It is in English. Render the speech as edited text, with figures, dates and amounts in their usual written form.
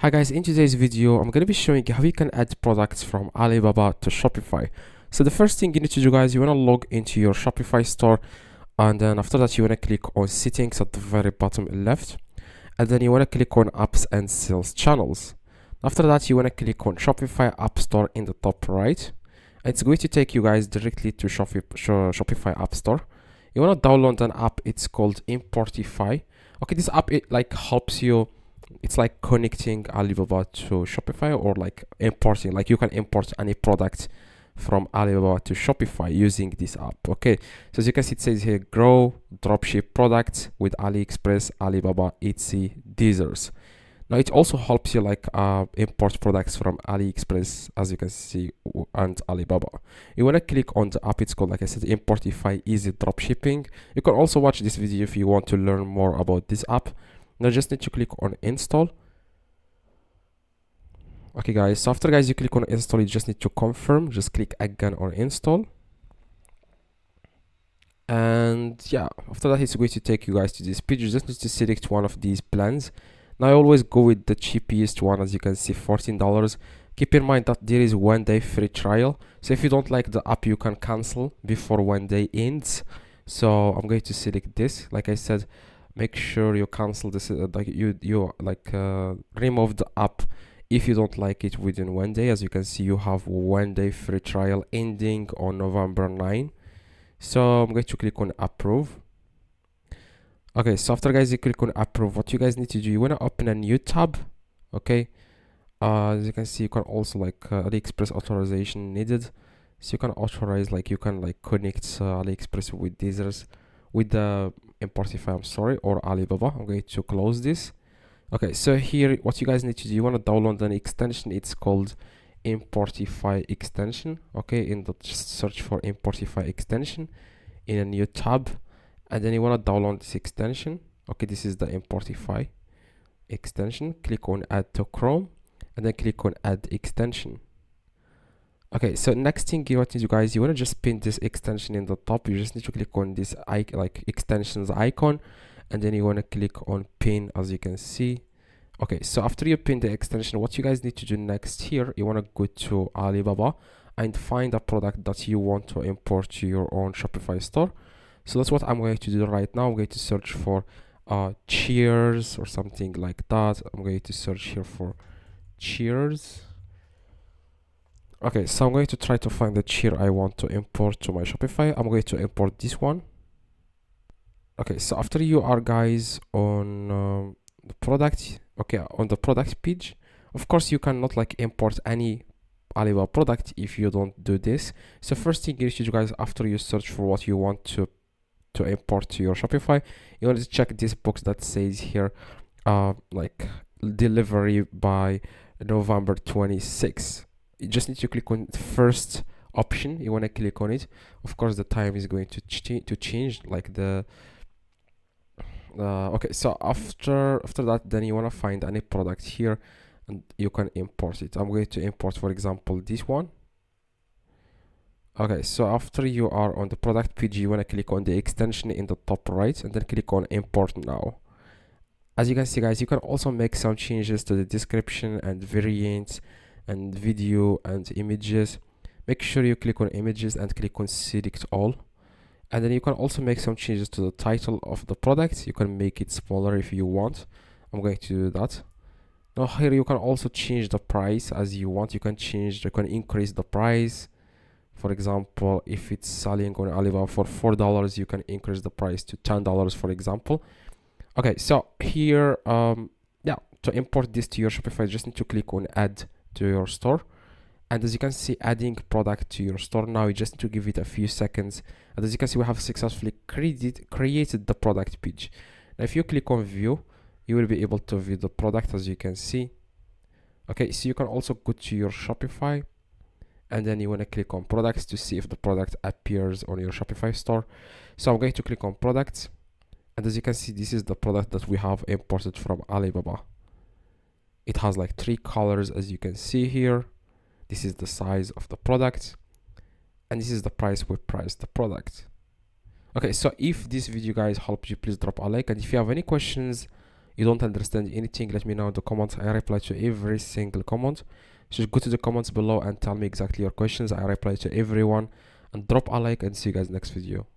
Hi guys, in today's video, I'm going to be showing you how you can add products from Alibaba to Shopify. So the first thing you need to do, guys, you want to log into your Shopify store, and then after that you want to click on settings at the very bottom left, and then you want to click on apps and sales channels. After that you want to click on Shopify App Store in the top right. It's going to take you guys directly to Shopify App Store. You want to download an app, it's called Importify. Okay, this app, it like helps you, it's like connecting Alibaba to Shopify, or like importing, like you can import any product from Alibaba to Shopify using this app. Okay, so as you can see, it says here grow dropship products with AliExpress, Alibaba, Etsy, Deezers. Now it also helps you like import products from AliExpress, as you can see, and Alibaba. You want to click on the app, it's called, like I said, Importify Easy Dropshipping. You can also watch this video if you want to learn more about this app. Now just need to click on install. Okay guys, so after guys you click on install, you just need to confirm, just click again on install. And yeah, after that it's going to take you guys to this page. You just need to select one of these plans. Now I always go with the cheapest one, as you can see, $14. Keep in mind that there is 1 day free trial, so if you don't like the app you can cancel before 1 day ends. So I'm going to select this. Like I said, make sure you cancel this, like you remove the app if you don't like it within 1 day. As you can see, you have 1 day free trial ending on November 9. So I'm going to click on approve. Okay, so after guys you click on approve, what you guys need to do, you want to open a new tab. Okay, as you can see, you can also like AliExpress authorization needed, so you can authorize, like you can like connect AliExpress with Deezers, with the Importify, I'm sorry, or Alibaba. I'm going to close this. Okay, so here what you guys need to do, you want to download an extension, it's called Importify extension. Okay, in the search for Importify extension in a new tab, and then you want to download this extension. Okay, this is the Importify extension. Click on add to Chrome, and then click on add extension. Okay, so next thing you want to do, guys, you want to just pin this extension in the top. You just need to click on this like extensions icon, and then you want to click on pin, as you can see. Okay, so after you pin the extension, what you guys need to do next here, you want to go to Alibaba and find a product that you want to import to your own Shopify store. So that's what I'm going to do right now. I'm going to search for cheers or something like that. I'm going to search here for cheers. Okay, so I'm going to try to find the cheer I want to import to my Shopify. I'm going to import this one. Okay, so after you are guys on the product, okay, on the product page, of course you cannot like import any Alibaba product if you don't do this. So first thing you should do, guys, after you search for what you want to import to your Shopify, you want to check this box that says here like delivery by November 26. You just need to click on the first option. You want to click on it. Of course the time is going to change, like the okay, so after that, then you want to find any product here and you can import it. I'm going to import, for example, this one. Okay, so after you are on the product page, you want to click on the extension in the top right, and then click on import now. As you can see, guys, you can also make some changes to the description and variants and video and images. Make sure you click on images and click on select all. And then you can also make some changes to the title of the product. You can make it smaller if you want. I'm going to do that. Now here you can also change the price as you want. You can increase the price. For example, if it's selling on Alibaba for $4, you can increase the price to $10, for example. Okay, so here, yeah, to import this to your Shopify, you just need to click on add to your store. And as you can see, adding product to your store. Now you just need to give it a few seconds. And as you can see, we have successfully created the product page. Now if you click on view, you will be able to view the product, as you can see. Okay, so you can also go to your Shopify, and then you want to click on products to see if the product appears on your Shopify store. So I'm going to click on products, and as you can see, this is the product that we have imported from Alibaba. It has like 3 colors, as you can see here. This is the size of the product, and this is the price we priced the product. Okay, so if this video, guys, helped you, please drop a like, and if you have any questions, you don't understand anything, let me know in the comments. I reply to every single comment. Just go to the comments below and tell me exactly your questions. I reply to everyone. And drop a like, and see you guys next video.